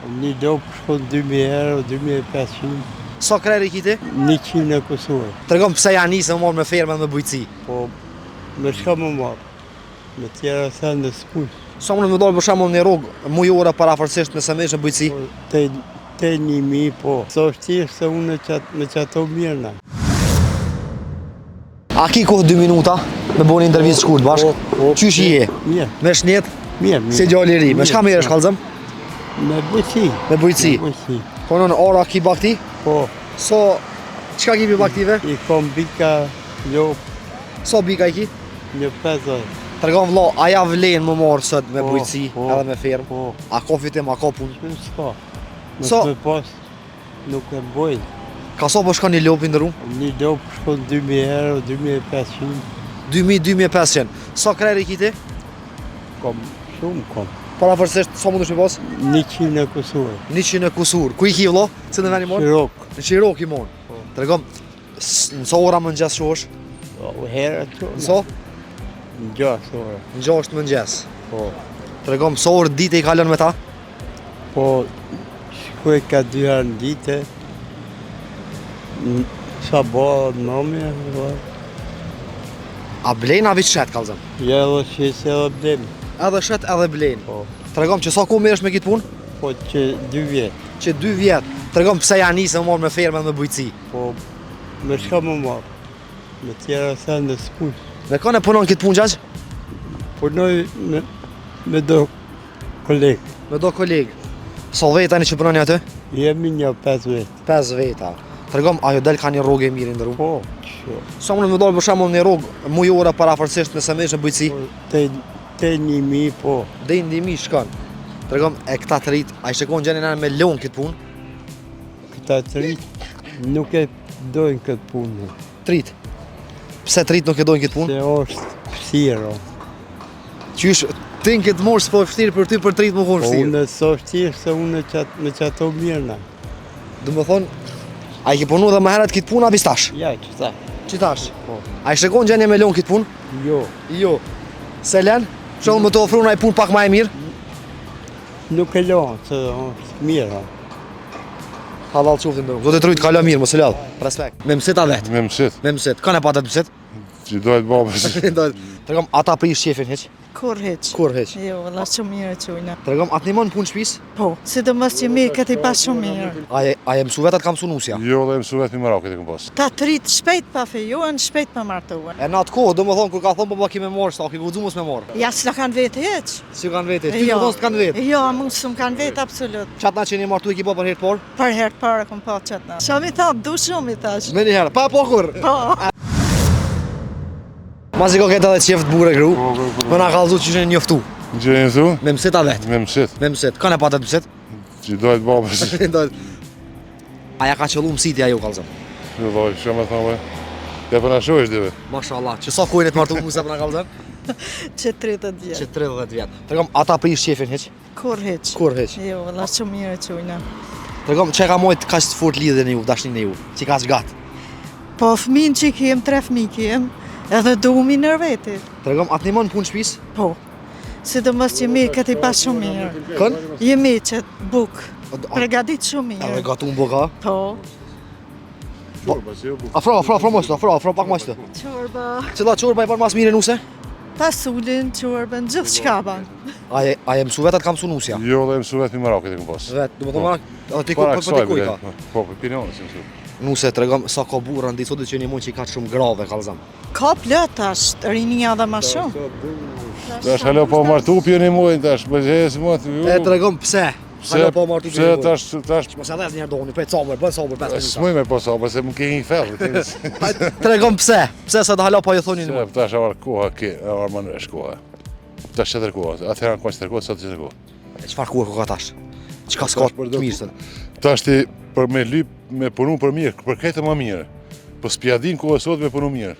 Një lopë shkon 2000 euro, 2500. Sa kreri kiti? 100 e kusur. Tregon pse ja nisë më marrë me fermë dhe me bujqësi. Po, me shka më marrë. Me tjera se në s'kush. Sa më në dalë për shembull një rrugë mujore paraforcisht me semesh në bujqësi? Te 1000, po. So është thjesht se unë me qato mirëna. A ki kohë 2 minuta me bo një intervjist shkurt bashkë? Po, Qysh i je? Mirë. Me shnet? Mirë. Si gjalli i ri. Me shka mirë është kallëzëm? Me bujqësi. Me bujqësi. Po në ora ki bakti? Po. So, qka ki pi baktive? I kom bika lopë. So bika i ki? Një 50. Tregon vlla, a ja vlen më marrë sot me bujqësi edhe me fermë? Po. A ka fitim, a ka punë? Që s'ka. So- Nësë me pas, nuk e mbojnë. Ka sa po shkon një lopi në rrugë? Një lopë shkon 2000 euro, 2500. 2000-2500. Sa kreri kiti? Kom, shumë kom. Paraforcisht, sa mundesh me pas? 100 e kusur. 100 e kusur. Ku i ki vlla? Se në veni morë? Shirok. Në Qirok i morë. Po. Tregon, në sa ora mëngjes shosh? Herë të Në sa? Në 6 ore. Në 6 mëngjes. Po. Tregon, sa orë dite i kalon me ta? Po, shkuj ka 2 herë në dite. Sa bo, nëmi, A blen a vit shet kallëzëm? ja edhe shes edhe blem. Edhe shet edhe blen. Po, Tregon që sa ku merresh me këtë punë? po që 2 vjetë. Që 2 vjet. Tregon pse ja nisë më marrë me fermë dhe me bujqësi. Po, me shka më marrë. Me tjera se në s'kush. Me kanë e punon këtë punë gjaq? Punoj me do kolegë. Me do kolegë. Sa veta një që punoni aty? Jemi një 5 vetë. 5 veta. Tregon, ajo del ka një rrugë e mirë në rrugë. Po, që. Sa më në dalë për shembull një rrugë mujore paraforcisht me semesh në bujqësi? Te 1000, po. Dej në 1000 shkon. Tregon, e këta të rrit, a i shikon gjenin anë me lon këtë punë? Këta të rritë nuk e dojnë këtë punë. Trit. Pse të rrit nuk e dojnë këtë punë? Se është pësiro. Qysh, ti në këtë moshë s'po e vështirë për ty për të rrit më konë Po vështirë. unë so thjesht se unë me qato mirëna. Do më thonë, a i ke punu dhe më herët këtë punë a bistash? Ja, që ta. Qitash? Po. A i shikon gjenin me lon këtë punë? Jo, Jo. Se len? Shumë më të ofru në punë pak ma e mirë? nuk e lonë, se është mirë. Halal qoftin do. Do të trujt kala mirë, mos e lall. Respekt. Me mësit a vet. Me mësit, Me mësit. Kanë e patat mësit? që dojtë babës. Tregom ata prish shefin hiç. Kur hiç. Kur hiç. Jo, valla shumë mirë çujna. Tregom atë nimon punë shtëpis? Po, sidomos që mirë këtë i pas shumë mirë. A e mësu vetat kam sunusja. Jo, dhe mësu vetë mi Maroket e këm pas. Ta të rritë shpejt pa fejuan, shpejt pa martuan. E në atë kohë, do më thonë, kur ka thonë baba ki me morë, sta ki guxu mos me morë. Ja s'la kanë vetë hiç. Si kanë vete? Ty më thonë s'kanë vetë. Jo, mund s'm kanë vetë absolut. Qatë na që një martu i ki baba për herë të parë? Për herë të parë kom pa çatna. Sa mi tha, du shumë i thash. Me një herë, pa po kur. Po. Masi ka këtë edhe qeft bure gru, më na kallëzu që ishën njoftu. Në që e në thu? Me mësit a vetë. Me mësit, Me mësit. Kanë e patat mësit? që dojtë babës. Aja ka qëllu mësitja ju kallëzëm. Në dojë, që me thonë, ja për në shoh është dive. Mashallah, që sa kujnë të martu musa për na kallëzëm? Që 30 vjetë. Që 30 vjetë. Tregom, ata prish shefin hiç? Kur hiç. Kur hiç? Jo, valla shumë mirë çujna. Tregom, që ka mojt kaq të fort lidhjen e ju, dashnin e ju, që ka zgat. Po fëmin që kem, 3 fëmijë kem, edhe duhemi nër veti. Tregom, atë nimon punë shtëpis? Po. Sidomos që mirë këtë i pas shumë mirë. Kën? Jemi që buk. Pregadit shumë Edhe mirë. gatu më boka. Po. Afro mos, afro pak mos. Çorba. Cilla çorba e bën mas mirë nuse? Pasulin, çorbën, gjithë shka ban. A e mësu vetat kam sunusja? Jo, dhe mësu vetë mi Maroket e këm pas. Vet, do të thonë, aty ku Para po kësaj, të kuj ka. po, për pinionë si mësu. Nuse tregom sa ka burra ndi sotë që një mund që i ka shumë grave kallzam. Ka plot tash, rinia dhe ma shumë. Tash halo po martu pjeni mojnë, tash bëgjes më të E tregom pse? Halo po martu Pse tash, Mos e dhes një herë doni, po e camër, bën sabër 5 minuta. s'muj me po sabër, se më ke një fellë. Tregom pse? Pse sa të halo po ju thonin Se tash avar koha ke, avar më nësh koha. Tash qëtër koha, atëherë në koha qëtër koha, sot qëtër koha. çfarë ku ka tash? Çka s'ka të mirë sot? Tash ti për me lyp, me punu për mirë, për këtë më mirë. Po s'pjadin kohë sot me punu mirë.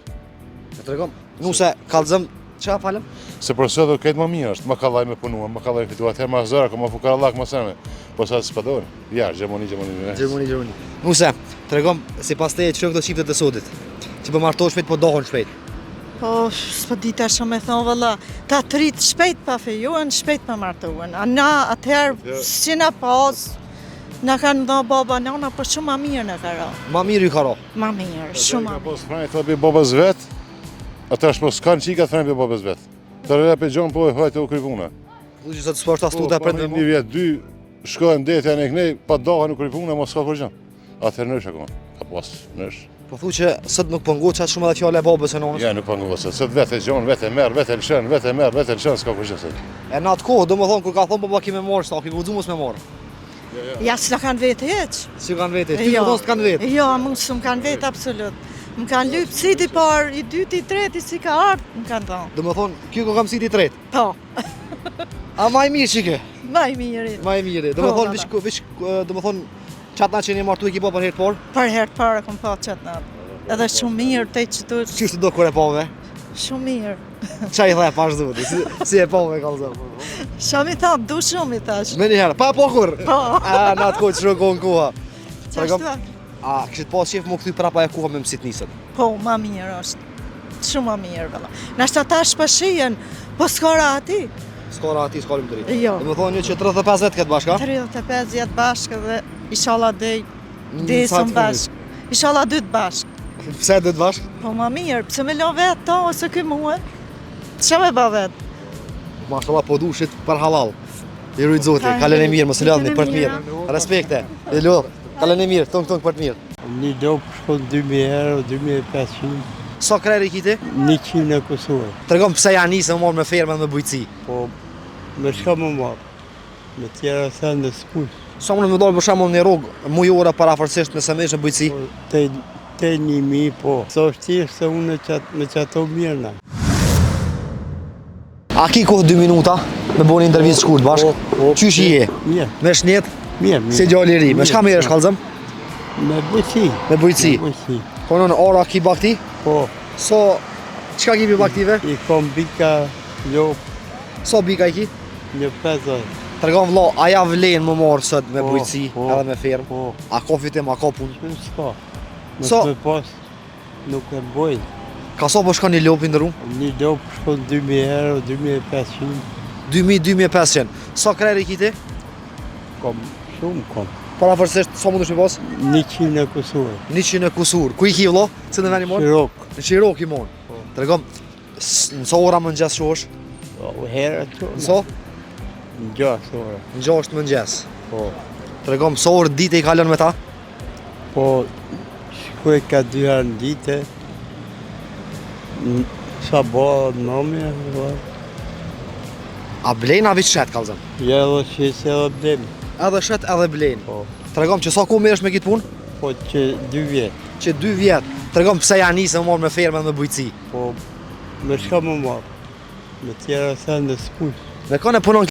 E tregom, nuse kallzëm, çfarë falem? Se për sot do këtë më mirë është, më kallaj me punu, më kallaj fitu atëherë më zëra, më fukarallak më sene. Po sa s'padon. Ja, Gjermani. Gjermani. Nuse, tregom sipas teje çfarë këto çiftet e sotit. Që po martohen shpejt, po dohen shpejt. Po, s'po dita shumë me thonë valla, ta të rritë shpejt pa fejuën, shpejt pa martuën. A na atëherë si na pas, na kanë dhënë baba nana, për shumë ma mirë në ka ra. Ma mirë ju ka ra. Ma mirë, shumë ma Ka mirë. pas frani të bëj babës vet, ata është mos kanë çika frani bëj babës vet. Të rrë pe gjon po e hajtë u krypuna. Du që sot sport ashtu të prendë Një vjet, dy shkojnë deti anë kënej, pa dohen u krypuna, mos ka kur gjë. Atëherë nësh akoma. Ka pas nësh. Po thu që sot nuk pëngu qatë shumë edhe fjale e babës e nonës. Ja, nuk pangu se sot vetë gjon, vetë merr, vetë lëshën, vetë merr, vetë lëshën, s'ka kur gjë sot. E në atë kohë, do më thonë, kur ka thonë baba ki me morë, s'ta ki guxu mos me morë. Ja, s'la kanë vetë heq. Si kanë vete, ty më thonë s'kanë vetë. Jo, mu s'm kanë vetë absolut. Më kanë lypë si i parë, i dyti, i treti, si ka ardhë, më kanë thonë. Do më thonë, kjo kam si ti tretë. Po, A ma i mirë qike? ma i mirë. Ma i mirë. Do më Po, thonë, do më thonë, qatë na që një martu e ki po për herë parë, Për herë të parë kom pa qëtë natë. Edhe shumë mirë të që tu, që të do kur e pove? shumë mirë. Qa i dhe pa shduti, si e pove ka lëzëm. Shumë i thamë, du shumë i thash. Me një herë, pa po kur? Po, A, në atë kohë që shrokohën koha. qashtu a? A, kështë pas qef më këthy prapa e koha me mësit nisët. Po, ma mirë është. Shumë ma mirë, vëlla. Nashta ta shpashien, po s'kara ati. Skora ati, s'kalim të rritë. Jo. Do më thonë një që 35 vetë këtë bashka? 35 jetë bashkë dhe ishala dhe Sa desëm të bashkë. Ishala dy të bashkë. Pse dhe të bashkë? Po ma mirë, pëse me lo vetë ta ose ky muhe? Që me ba vetë? Mashallah po dushit për halal. I rujtë zoti, Ka kalen e mirë, mirë, mos e ladhni, për të ditën e mirë. Respekte, i lodh, kalen e mirë, tonk për të mirë. Një do shkon 2000 euro, 2500, Sa kreri kiti? 100 e kusur. Tregom pse ja nisë më marrë me ferme dhe me bujqësi. Po, me shka më marë, me tjera se në s'kush. Sa më në më dalë për shembull një rrugë mujore paraforësisht nëse më në bujqësi. Po, te 1000, po. So është thjesht se unë me qato mirë na. A ki kohë 2 minuta me bo një intervjistë shkurt bashkë? Po, Qysh i je? Mirë, Me shnet, mirë. si gjallë i ri. Me shka mirë është kallëzëm? Me bujqësi. Me bujqësi. Me bujqësi. Konon ora ki bakti? Po, So, qka ki pi baktive? i kom bika lop So bika i ki? një 50. Tregom vlla, a ja vlen më marë sot me Po, bujqësi po. edhe me fermë? Po, A ka fitim, a ka punë? që s'ka. Nësë So- me pas, nuk e boj. Ka sa po shkon një lopi në rrumë? Një lop shkon 2000 euro, 2500. 2000-2500. Sa kreri kiti? Kom, shumë kom. Paraforësisht, sa mund është me pas? 100 e kusur. 100 e kusur. Ku i ki vlla? Se në veni morë? Shirok. Në Qirok i morë. Po. Tregom, në sa ora më ngjes shosh? O herë të Në sa? Në 6 ora. Në 6 më ngjes. Po, Tregom, sa orë dite i kalon me ta? po, shkoj ka 2 herë në dite. Sa bo, nëmi, A blen a vit shet kallzëm? ja edhe që se edhe blem. Edhe shet edhe blen. Po, Tregom që sa ku merresh me këtë punë? po që 2 vjetë. Që 2 vjet. Tregom pse ja nisë më marrë me ferme dhe me bujqësi. Po, me shka më marë. Me tjera se në s'kush. Me kanë e punon